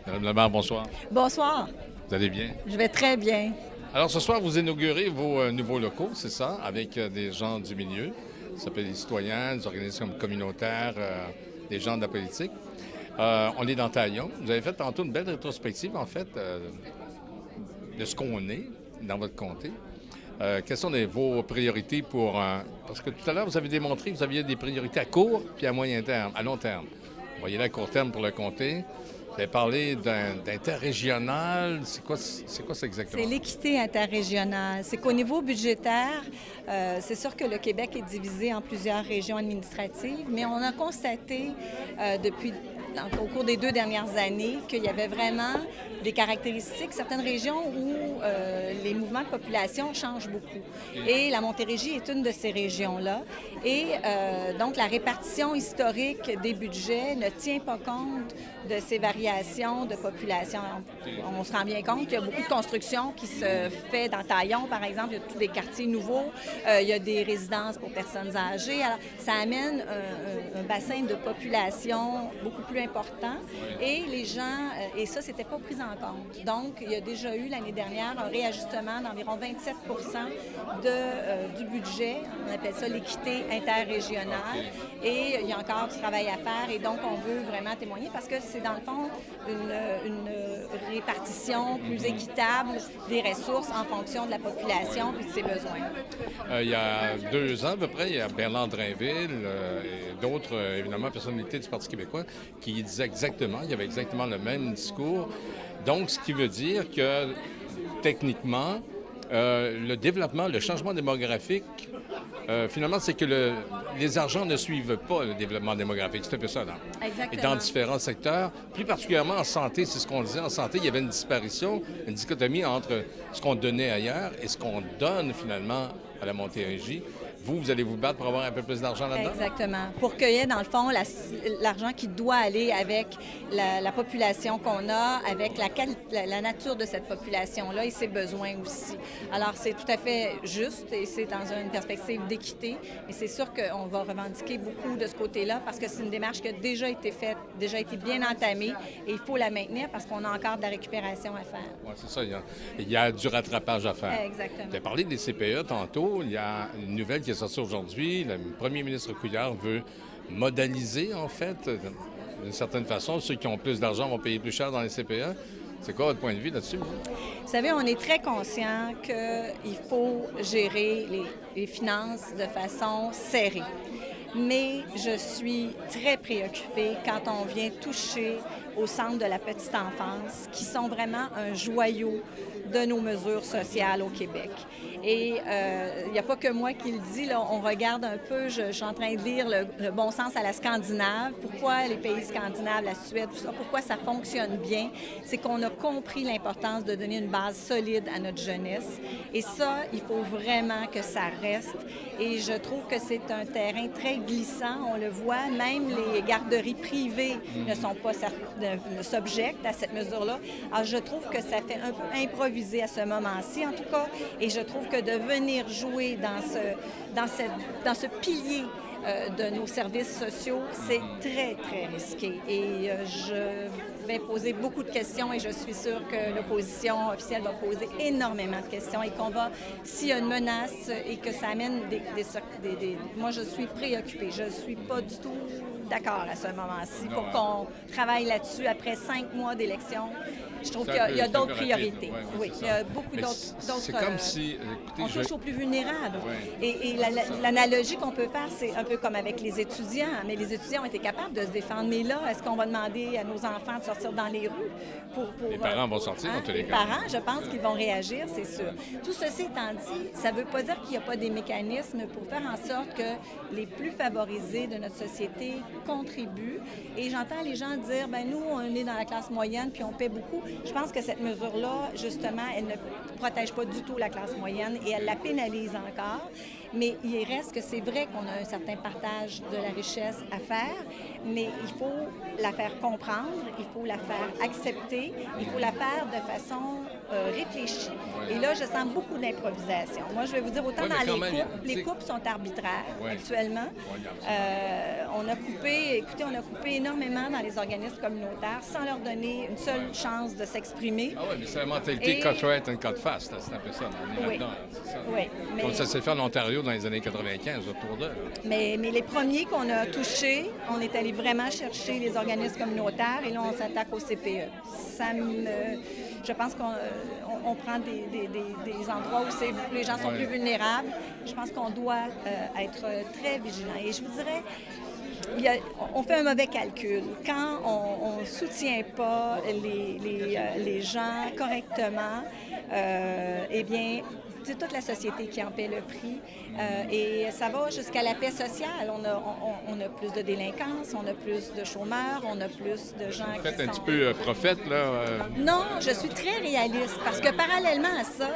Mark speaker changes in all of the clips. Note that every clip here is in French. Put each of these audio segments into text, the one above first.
Speaker 1: Madame Lamar, bonsoir.
Speaker 2: Bonsoir,
Speaker 1: Vous allez bien?
Speaker 2: je vais très bien.
Speaker 1: Alors, ce soir, vous inaugurez vos nouveaux locaux, c'est ça, avec des gens du milieu. Ça s'appelle des citoyens, des organisations communautaires, des gens de la politique. On est dans Taillon. Vous avez fait tantôt une belle rétrospective, en fait, de ce qu'on est dans votre comté. Quelles sont vos priorités pour... parce que tout à l'heure, vous avez démontré que vous aviez des priorités à court puis à moyen terme, à long terme. Vous voyez là, à court terme pour le comté. Vous avez parlé d'interrégional. C'est quoi ça exactement?
Speaker 2: C'est l'équité interrégionale. C'est qu'au niveau budgétaire, c'est sûr que le Québec est divisé en plusieurs régions administratives, mais on a constaté au cours des 2 dernières années qu'il y avait vraiment des caractéristiques, certaines régions où les mouvements de population changent beaucoup. Et la Montérégie est une de ces régions-là. Et donc, la répartition historique des budgets ne tient pas compte de ces variations de population. On se rend bien compte qu'il y a beaucoup de construction qui se fait dans Taillon, par exemple. Il y a tous des quartiers nouveaux. Il y a des résidences pour personnes âgées. Alors, ça amène un bassin de population beaucoup plus important. Et les gens, et ça, c'était pas pris en compte. Donc, il y a déjà eu l'année dernière un réajustement d'environ 27 du budget. On appelle ça l'équité interrégionale. Et il y a encore du travail à faire. Et donc, on veut vraiment témoigner parce que c'est dans le fond une répartition plus équitable des ressources en fonction de la population et de ses besoins.
Speaker 1: Il y a 2 ans à peu près, il y a Bernard Drainville et d'autres, évidemment, personnalités du Parti québécois qui disaient exactement, il y avait exactement le même discours. Donc, ce qui veut dire que, techniquement, le développement, le changement démographique, finalement, c'est que les argents ne suivent pas le développement démographique. C'est un peu ça, non?
Speaker 2: Exactement.
Speaker 1: Et dans différents secteurs, plus particulièrement en santé, c'est ce qu'on disait. En santé, il y avait une disparition, une dichotomie entre ce qu'on donnait ailleurs et ce qu'on donne, finalement, à la Montérégie. Vous allez vous battre pour avoir un peu plus d'argent là-dedans?
Speaker 2: Exactement. Pour cueillir, dans le fond, l'argent qui doit aller avec la population qu'on a, avec la nature de cette population-là et ses besoins aussi. Alors, c'est tout à fait juste et c'est dans une perspective d'équité. Et c'est sûr qu'on va revendiquer beaucoup de ce côté-là parce que c'est une démarche qui a déjà été faite, déjà été bien entamée et il faut la maintenir parce qu'on a encore de la récupération à faire.
Speaker 1: Oui, c'est ça. Il y a du rattrapage à faire.
Speaker 2: Exactement.
Speaker 1: Tu as parlé des CPE tantôt. Il y a une nouvelle qui est sortie aujourd'hui. Le premier ministre Couillard veut modaliser, en fait, d'une certaine façon. Ceux qui ont plus d'argent vont payer plus cher dans les CPE. C'est quoi votre point de vue là-dessus?
Speaker 2: Vous savez, on est très conscient qu'il faut gérer les finances de façon serrée. Mais je suis très préoccupée quand on vient toucher au centre de la petite enfance, qui sont vraiment un joyau de nos mesures sociales au Québec. Et il n'y a pas que moi qui le dis, là, on regarde un peu, je suis en train de lire le bon sens à la Scandinave, pourquoi les pays scandinaves, la Suède, tout ça, pourquoi ça fonctionne bien, c'est qu'on a compris l'importance de donner une base solide à notre jeunesse. Et ça, il faut vraiment que ça reste. Et je trouve que c'est un terrain très glissant, on le voit, même les garderies privées ne s'objectent à cette mesure-là. Alors, je trouve que ça fait un peu improvisé à ce moment-ci, en tout cas, et je trouve que de venir jouer dans ce pilier de nos services sociaux, c'est très, très risqué. Et je vais poser beaucoup de questions et je suis sûre que l'opposition officielle va poser énormément de questions et qu'on va, s'il y a une menace et que ça amène moi, je suis préoccupée. Je ne suis pas du tout d'accord à ce moment-ci pour qu'on travaille là-dessus après 5 mois d'élection. Je trouve qu'il y a d'autres priorités. Oui, il y a beaucoup d'autres.
Speaker 1: C'est comme si...
Speaker 2: On touche aux plus vulnérables. Et l'analogie qu'on peut faire, c'est un peu comme avec les étudiants. Mais les étudiants ont été capables de se défendre. Mais là, est-ce qu'on va demander à nos enfants de sortir dans les rues pour
Speaker 1: les parents vont sortir dans tous les cas.
Speaker 2: Les parents, je pense qu'ils vont réagir, c'est sûr. Tout ceci étant dit, ça ne veut pas dire qu'il n'y a pas des mécanismes pour faire en sorte que les plus favorisés de notre société contribuent. Et j'entends les gens dire, ben nous, on est dans la classe moyenne puis on paie beaucoup. Je pense que cette mesure-là, justement, elle ne protège pas du tout la classe moyenne et elle la pénalise encore. Mais il reste que c'est vrai qu'on a un certain partage de la richesse à faire, mais il faut la faire comprendre, il faut la faire accepter, il faut la faire de façon réfléchie. Et là, je sens beaucoup d'improvisation. Moi, je vais vous dire, autant dans les coupes sont arbitraires actuellement. On a coupé énormément dans les organismes communautaires sans leur donner une seule chance de s'exprimer.
Speaker 1: Ah oui, mais c'est la mentalité cut right and cut fast, c'est un peu ça. On est là-dedans, c'est ça.
Speaker 2: Oui, mais...
Speaker 1: Comme ça s'est fait en Ontario dans les années 95, autour d'eux.
Speaker 2: Mais les premiers qu'on a touchés, on est allé vraiment chercher les organismes communautaires et là, on s'attaque au CPE. Je pense qu'on prend des endroits où les gens sont plus vulnérables. Je pense qu'on doit être très vigilant. Et je vous dirais, on fait un mauvais calcul. Quand on ne soutient pas les gens correctement, eh bien, c'est toute la société qui en paie le prix. Et ça va jusqu'à la paix sociale. On a plus de délinquance, on a plus de chômeurs, on a plus de gens
Speaker 1: Vous faites un petit peu prophète, là?
Speaker 2: Non, je suis très réaliste parce que parallèlement à ça,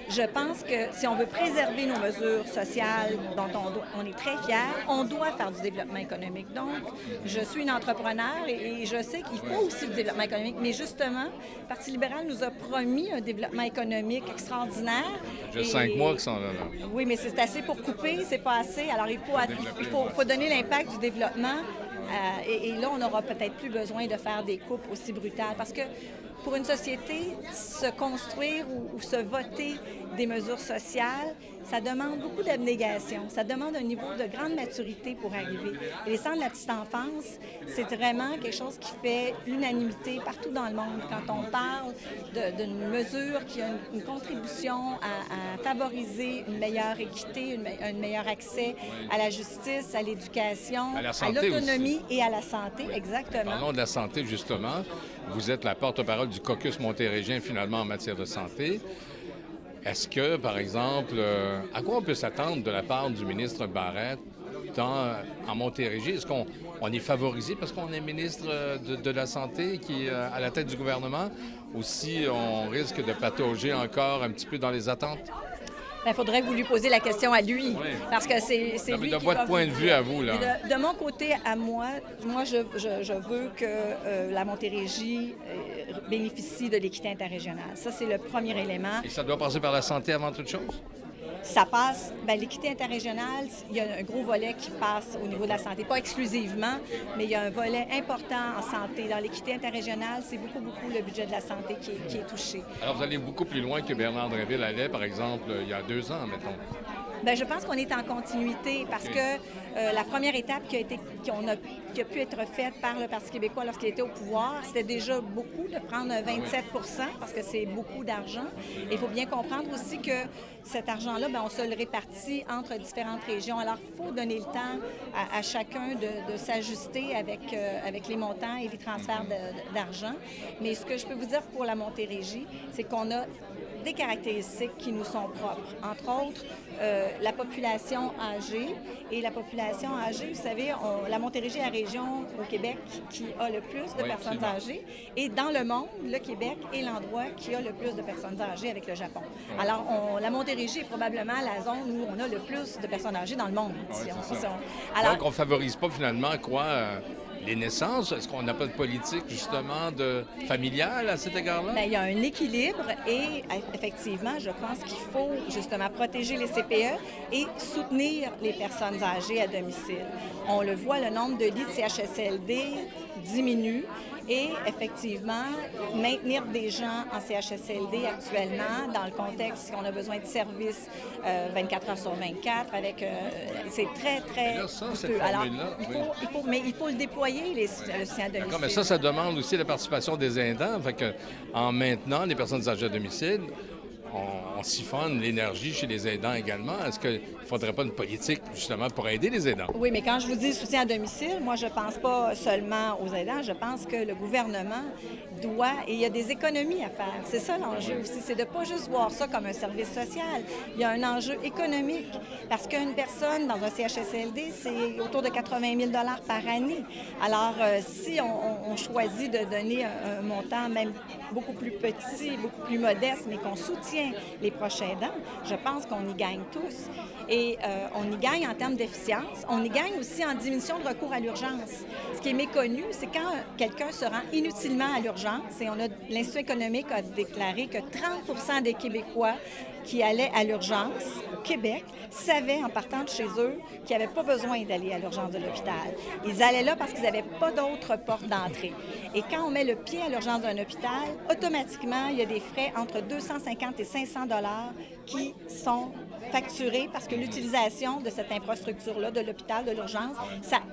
Speaker 2: je pense que si on veut préserver nos mesures sociales dont on est très fiers, on doit faire du développement économique. Donc, je suis une entrepreneure et je sais qu'il faut aussi du développement économique. Mais justement, le Parti libéral nous a promis un développement économique extraordinaire.
Speaker 1: Juste 5 mois qui sont là.
Speaker 2: Oui, mais c'est assez pour couper, c'est pas assez. Alors, il faut donner l'impact du développement. Et là, on n'aura peut-être plus besoin de faire des coupes aussi brutales parce que pour une société, se construire ou se voter des mesures sociales, ça demande beaucoup d'abnégation. Ça demande un niveau de grande maturité pour arriver. Et les centres de la petite enfance, c'est vraiment quelque chose qui fait l'unanimité partout dans le monde. Quand on parle d'une mesure qui a une contribution à favoriser une meilleure équité, un meilleur accès à la justice, à l'éducation, à l'autonomie et à la santé, exactement.
Speaker 1: Parlons de la santé, justement. Vous êtes la porte-parole du caucus montérégién, finalement, en matière de santé. Est-ce que, par exemple, à quoi on peut s'attendre de la part du ministre Barrette en Montérégie? Est-ce qu'on est favorisé parce qu'on est ministre de la Santé qui est à la tête du gouvernement? Ou si on risque de patauger encore un petit peu dans les attentes?
Speaker 2: Il faudrait que vous lui posiez la question à lui, parce que c'est lui
Speaker 1: de votre point de vue à vous, là.
Speaker 2: De mon côté, à moi, je veux que la Montérégie bénéficie de l'équité interrégionale. Ça, c'est le premier élément.
Speaker 1: Et ça doit passer par la santé avant toute chose?
Speaker 2: Ça passe, l'équité interrégionale, il y a un gros volet qui passe au niveau de la santé. Pas exclusivement, mais il y a un volet important en santé. Dans l'équité interrégionale, c'est beaucoup le budget de la santé qui est touché.
Speaker 1: Alors, vous allez beaucoup plus loin que Bernard Drinville allait, par exemple, il y a 2 ans, mettons.
Speaker 2: Bien, je pense qu'on est en continuité parce que la première étape qui a pu être faite par le Parti québécois lorsqu'il était au pouvoir, c'était déjà beaucoup de prendre 27 parce que c'est beaucoup d'argent. Il faut bien comprendre aussi que cet argent-là, on se le répartit entre différentes régions. Alors, il faut donner le temps à chacun de s'ajuster avec les montants et les transferts d'argent. Mais ce que je peux vous dire pour la Montérégie, c'est qu'on a des caractéristiques qui nous sont propres. Entre autres, la population âgée. Et la population âgée, vous savez, la Montérégie est la région au Québec qui a le plus de personnes âgées. Et dans le monde, le Québec est l'endroit qui a le plus de personnes âgées avec le Japon. Alors, la Montérégie est probablement la zone où on a le plus de personnes âgées dans le monde.
Speaker 1: Alors, donc, on ne favorise pas finalement les naissances? Est-ce qu'on n'a pas de politique, justement, familiale à cet égard-là?
Speaker 2: Bien, il y a un équilibre et, effectivement, je pense qu'il faut, justement, protéger les CPE et soutenir les personnes âgées à domicile. On le voit, le nombre de lits de CHSLD diminue et, effectivement, maintenir des gens en CHSLD actuellement, dans le contexte qu'on a besoin de services 24 heures sur 24, c'est très, très coûteux. Alors, il faut le déployer, le soutien à domicile.
Speaker 1: D'accord, mais ça demande aussi la participation des aidants. Fait que, en maintenant les personnes âgées à domicile, on siphonne l'énergie chez les aidants également. Est-ce qu'il ne faudrait pas une politique, justement, pour aider les aidants?
Speaker 2: Oui, mais quand je vous dis soutien à domicile, moi, je ne pense pas seulement aux aidants. Je pense que le gouvernement doit, et il y a des économies à faire. C'est ça l'enjeu aussi, c'est de ne pas juste voir ça comme un service social. Il y a un enjeu économique, parce qu'une personne dans un CHSLD, c'est autour de 80 000 par année. Alors, si on choisit de donner un montant même beaucoup plus petit, beaucoup plus modeste, mais qu'on soutient connaît les proches aidants, je pense qu'on y gagne tous. Et on y gagne en termes d'efficience. On y gagne aussi en diminution de recours à l'urgence. Ce qui est méconnu, c'est quand quelqu'un se rend inutilement à l'urgence, et l'Institut économique a déclaré que 30 des Québécois qui allaient à l'urgence au Québec savaient, en partant de chez eux, qu'ils n'avaient pas besoin d'aller à l'urgence de l'hôpital. Ils allaient là parce qu'ils n'avaient pas d'autre porte d'entrée. Et quand on met le pied à l'urgence d'un hôpital, automatiquement, il y a des frais entre 250 et 500 $ qui sont facturés parce que l'utilisation de cette infrastructure-là, de l'hôpital, de l'urgence,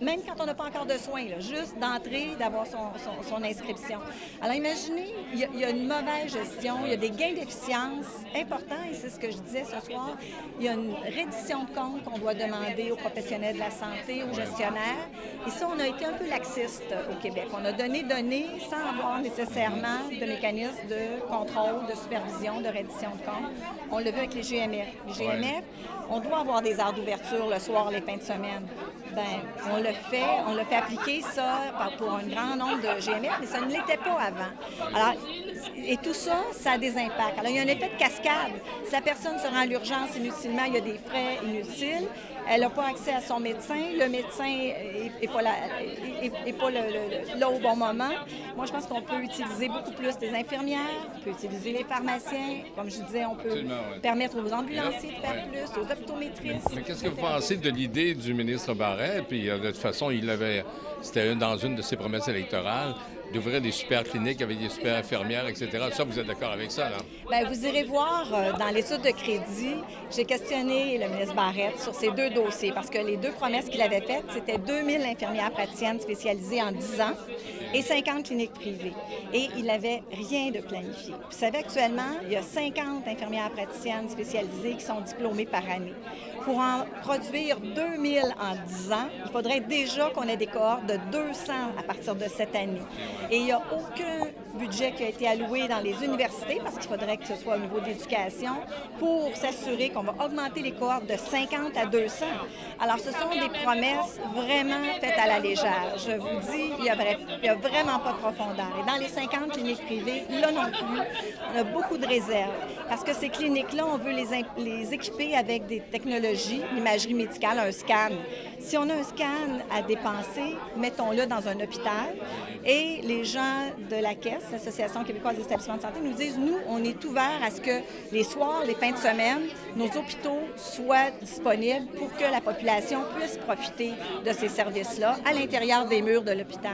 Speaker 2: même quand on n'a pas encore de soins, là, juste d'entrer, d'avoir son inscription. Alors imaginez, il y a une mauvaise gestion, il y a des gains d'efficience importants, et c'est ce que je disais ce soir, il y a une reddition de comptes qu'on doit demander aux professionnels de la santé, aux gestionnaires, et ça, on a été un peu laxiste au Québec. On a donné sans avoir nécessairement de mécanisme de contrôle, de supervision, de reddition de comptes. On l'a vu avec les GMF. Les GMF, on doit avoir des heures d'ouverture le soir, les fins de semaine. Bien, on l'a fait appliquer ça pour un grand nombre de GMF, mais ça ne l'était pas avant. Alors, et tout ça, ça a des impacts. Alors, il y a un effet de cascade. Si la personne se rend à l'urgence inutilement, il y a des frais inutiles. Elle n'a pas accès à son médecin. Le médecin n'est pas là au bon moment. Moi, je pense qu'on peut utiliser beaucoup plus des infirmières, on peut utiliser les pharmaciens. Comme je disais, on peut permettre aux ambulanciers de faire plus, aux optométristes.
Speaker 1: Mais qu'est-ce que vous pensez de l'idée du ministre Barrette? Puis, de toute façon, c'était dans une de ses promesses électorales, d'ouvrir des super cliniques avec des super infirmières, etc. Ça, vous êtes d'accord avec ça, là?
Speaker 2: Bien, vous irez voir dans l'étude de crédit, j'ai questionné le ministre Barrette sur ces deux dossiers parce que les deux promesses qu'il avait faites, c'était 2000 infirmières praticiennes spécialisées en 10 ans et 50 cliniques privées. Et il n'avait rien de planifié. Vous savez, actuellement, il y a 50 infirmières praticiennes spécialisées qui sont diplômées par année. Pour en produire 2000 en 10 ans, il faudrait déjà qu'on ait des cohortes de 200 à partir de cette année. Et il n'y a aucun budget qui a été alloué dans les universités, parce qu'il faudrait que ce soit au niveau de l'éducation, pour s'assurer qu'on va augmenter les cohortes de 50 à 200. Alors, ce sont des promesses vraiment faites à la légère. Je vous dis, il n'y a vraiment pas de profondeur. Et dans les 50 cliniques privées, là non plus, on a beaucoup de réserves. Parce que ces cliniques-là, on veut les équiper avec des technologies, l'imagerie médicale, un scan. Si on a un scan à dépenser, mettons-le dans un hôpital. Et les gens de la Caisse, l'Association québécoise des établissements de santé, nous disent, nous, on est ouvert à ce que les soirs, les fins de semaine, nos hôpitaux soient disponibles pour que la population puisse profiter de ces services-là à l'intérieur des murs de l'hôpital.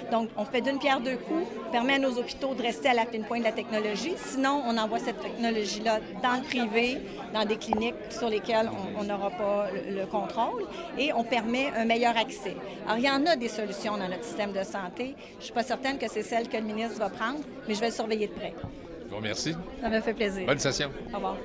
Speaker 2: Donc, on fait d'une pierre deux coups, permet à nos hôpitaux de rester à la fine pointe de la technologie. Sinon, on envoie cette technologie-là dans le privé, dans des cliniques sur lesquelles on n'aura pas le contrôle, et on permet un meilleur accès. Alors, il y en a des solutions dans notre système de santé. Je ne suis pas certaine que c'est celle que le ministre va prendre, mais je vais le surveiller de près.
Speaker 1: Je vous remercie.
Speaker 2: Ça me fait plaisir.
Speaker 1: Bonne session.
Speaker 2: Au revoir.